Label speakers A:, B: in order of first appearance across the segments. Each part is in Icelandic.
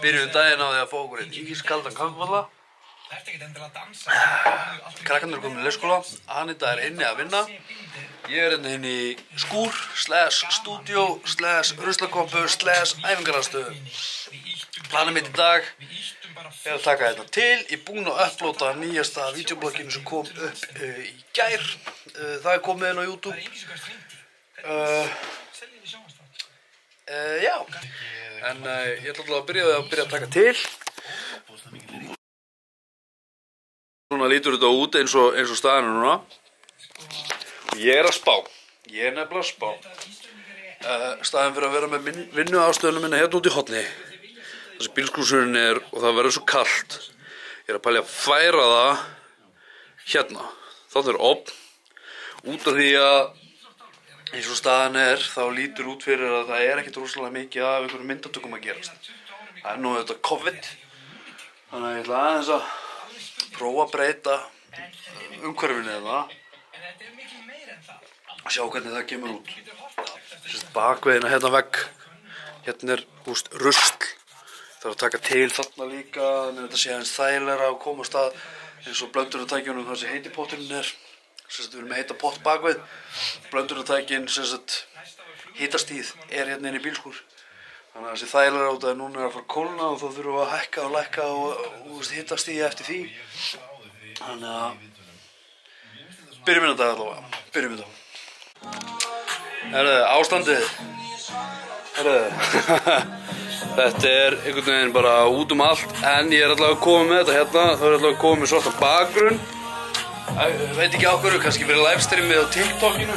A: Byrjuðum daginn á því að fá okkur einn ískaldan kaffibolla. Krakkarnir komin í leikskóla, Anita inni að vinna. Ég hérna í skúr, stúdíó, ruslakompu, æfingaraðstöðu. Planið mitt í dag er að taka þetta til. Ég er búinn að upplóta nýjasta vídeoblogginu sem kom upp í gær. Það er komið inn á YouTube. Já, en ég ætla alltaf að byrja að taka til. Núna lítur þetta út eins og staðan núna. Ég er að spá. Ég er nefnilega að spá. Staðan fyrir að vera með vinnuaðstöðuna minna hérna út í horni. Þessi bílskúrsurinn og það verður svo kalt. Ég er að pælja að færa það hérna. Það er opn. Út af því að eins og staðan þá lítur út fyrir að það er ekkert rosalega mikið af einhverjum myndatökum að gerast. Það er nú auðvitað COVID. Þannig að ég ætla aðeins að prófa að breyta umhverfinu eða sjá hvernig það kemur út. Bakvegina hérna vegg. Hérna er rusl. Það er að taka til þarna líka, þannig að þetta sé aðeins þægilegra að koma á stað eins og blöndunartækjunum þar sem heiti potturinn er. Við erum með heita pott bakvið. Blöndunartækin, hitastíð hérna inn í bílskúr. Þannig að það sé þægilegra út að núna er að fara að kólna og þá þurfum við að hækka og lækka og hitastíði eftir því. Þannig að byrjum við þetta allavega. Byrjum við þetta. Ástandið. Þetta er einhvern veginn bara út allt, en ég er allavega að koma með þetta hérna. Það er allavega að koma með svarta bakgrunn. Ég veit ekki á hverju, kannski fyrir livestreamið á TikTokinu.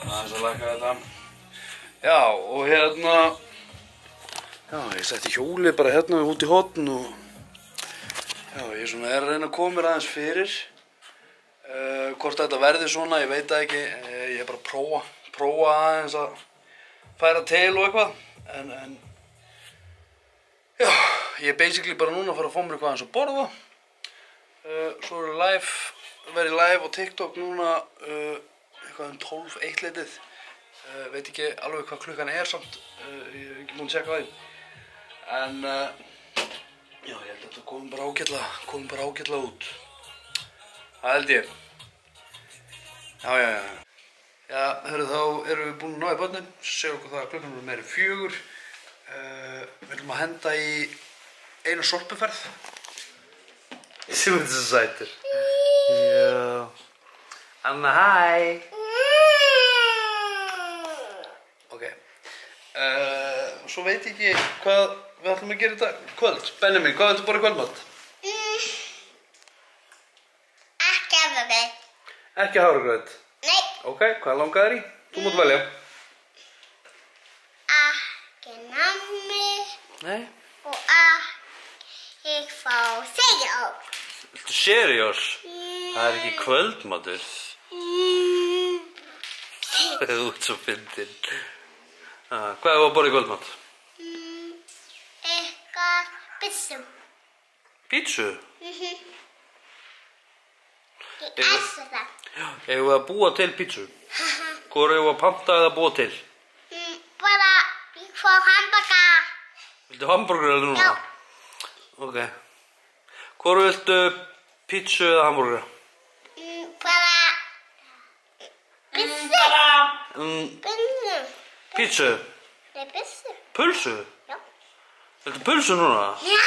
A: Aðeins að lækka þetta. Já, og hérna. Já, ég setti hjólið bara hérna út í horn og já, ég er að reyna að koma mér aðeins fyrir. Hvort þetta verði svona, ég veit það ekki. Ég er bara að prófa aðeins að færa til og eitthvað. En já, ég er basically bara núna að fara að fá mér eitthvað aðeins að borða. Svo verið live á TikTok núna eitthvað 12-1 leitið. Veit ekki alveg hvað klukkan er samt. Ég er ekki búinn að checka það. En já, ég held að þetta komi bara ágætlega út. Það held ég. Já. Já, þá erum við búin að ná í börnin. Segja okkur það að klukkan er meira 4. Við ætlum að henda í eina sorpuferð. Þú ert svo sætur. Já. Anna, hæ. Ok. Svo veit ég ekki hvað við ætlum að gera í dag. Kvöld. Benjamin, hvað viltu borða í kvöldmat?
B: Ekki hafragraut.
A: Ekki hafragraut?
B: Nei.
A: Ok, hvað langar þér í? Þú mátt velja.
B: Ekki nammi.
A: Nei.
B: Og ekki fá Cheerios.
A: Viltu Cheerios? Það er ekki kvöldmatur. Þú ert svo fyndin. Hvað er að borða í kvöldmat?
B: Eitthvað pizzu.
A: Pítsu?
B: Ég elska það.
A: Eigum við að búa til pítsu? Hvor eigum við að panta eða búa til?
B: Bara, ég fá hamburger.
A: Viltu hamburger eða núna?
B: Já.
A: Ok. Hvor viltu pítsu eða hamburger?
B: Bara pizzu. Pizzu.
A: Pítsu?
B: Nei, pizzu.
A: Pulsu?
B: Já.
A: Viltu pulsu núna?
B: Já.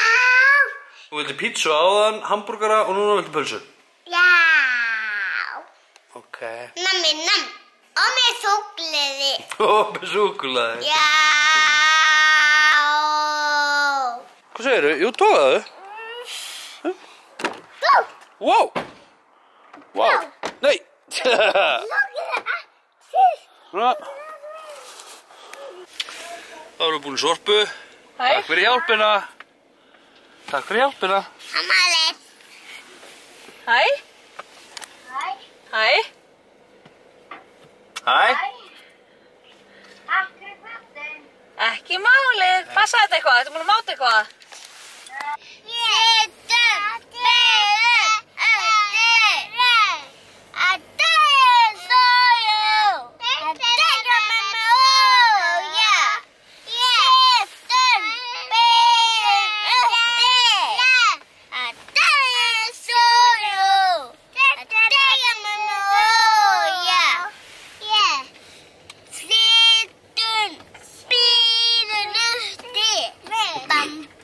A: Þú viltu pítsu áðan, hamburgera og núna viltu pulsu?
B: Já.
A: Ok.
B: Nammi, namm. Og með súkkulaði.
A: Og með súkkulaði?
B: Já.
A: Hvað segirðu? Jú, tókaðu. Wow. Wow. Nei. Svona. Þá erum við búin í sorpu. Takk fyrir hjálpina. Takk fyrir hjálpina.
B: Amali.
C: Hæ?
B: Hæ.
C: Hæ?
A: Hæ.
B: Akkur kvöldin.
C: Ekki málið. Passa þetta eitthvað? Ertu búin að máta eitthvað?
B: Yeah.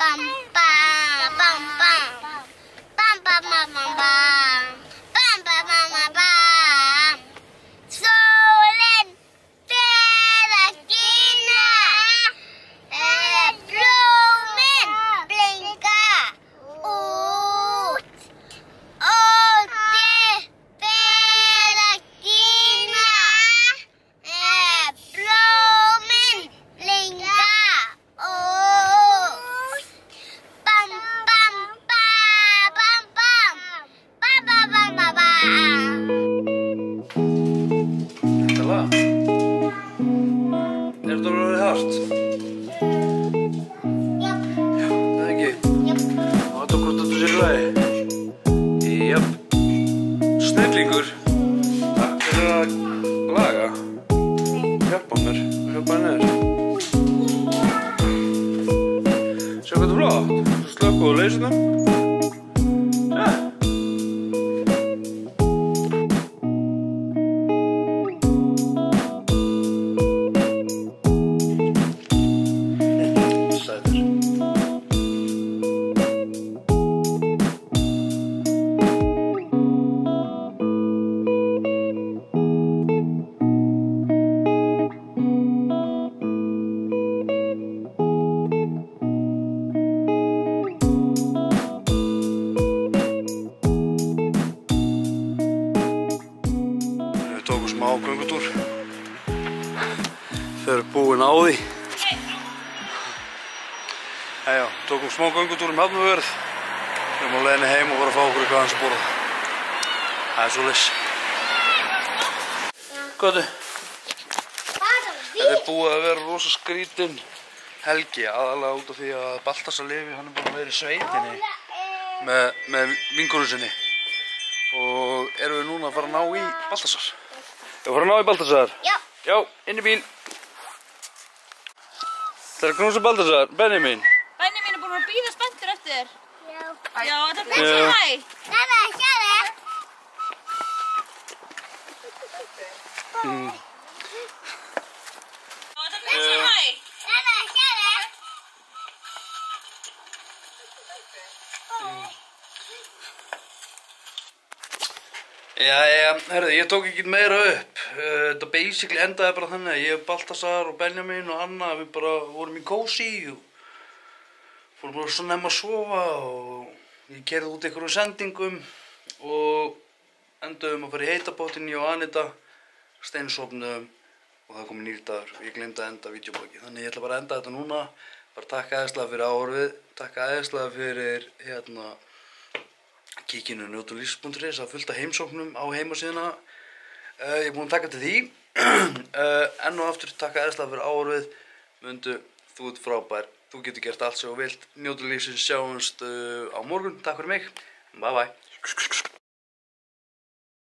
B: Bam, bam, bam, bam. Bam, bam, bam, bam, bam. Bam, bam, bam, bam, bam. Solen fer að skína. Blómin blinka út. Ótti fer að skína. Blómin blinka út. Bam, bam, bam, bam, bam. Bam, bam, bam, bam, bam.
A: Þetta lag. Þetta orðið hart?
B: Jöp,
A: Já, það ekki.
B: jöp.
A: Og þetta hvort þetta sér í lagi. Jöp. Snillingur. Takk fyrir að laga. Hjálpa mér. Hjálpa henni þér. Sjá hvað þetta er flott. Slökku á leysunum. Ja. Sætur. Við tókum smá göngutúr. Þau eru búin á því. Jæja, tókum smá göngutúr Hafnarfjörð. Við erum á leiðinni heim og vorum að fá okkur eitthvað aðeins að borða. Það er svoleiðis. Hvað er þetta? Þetta er búið að vera rosa skrítin helgi, aðalega út af því að Baltasar Leví, hann er búin að vera í sveitinni með vinkonu sinni. Og erum við núna að fara að ná í Baltasar? Við fara að ná í Baltasar?
B: Já.
A: Já, inn í bíl. Það er að knúsa Baltasar, Benjamin.
C: Benjamin er búinn að bíða spenntur eftir þér.
B: Já.
C: Já, þetta er prinsinn hæ.
B: Þetta, sjáðu.
C: Já, þetta er prinsinn hæ.
B: Þetta, sjáðu.
A: Jæja, herðu, ég tók ekki meira upp. Þetta basically endaði bara þannig að ég, Baltasar og Benjamin og Anna, við bara vorum í kósí og fórum bara svo nefn að sofa og ég keyrði út einhverjum sendingum og endaðum að fara í heitabátinn, ég og Anita, steinsofnuðum og það kom nýr dagur. Ég glemdi að enda vídeobloggi, þannig ég ætla bara að enda þetta núna. Bara takk æðislega fyrir áhorfið, takk æðislega fyrir kíkinu njótulífs.is að fullt af heimsóknum á heimasíðuna. Ég er búinn að taka til því. Enn og aftur takk æðislega fyrir áhorfið. Mundu, þú ert frábær. Þú getur gert allt sem þú vilt. Njótu lífsins, sjáumst á morgun. Takk fyrir mig. Bye bye.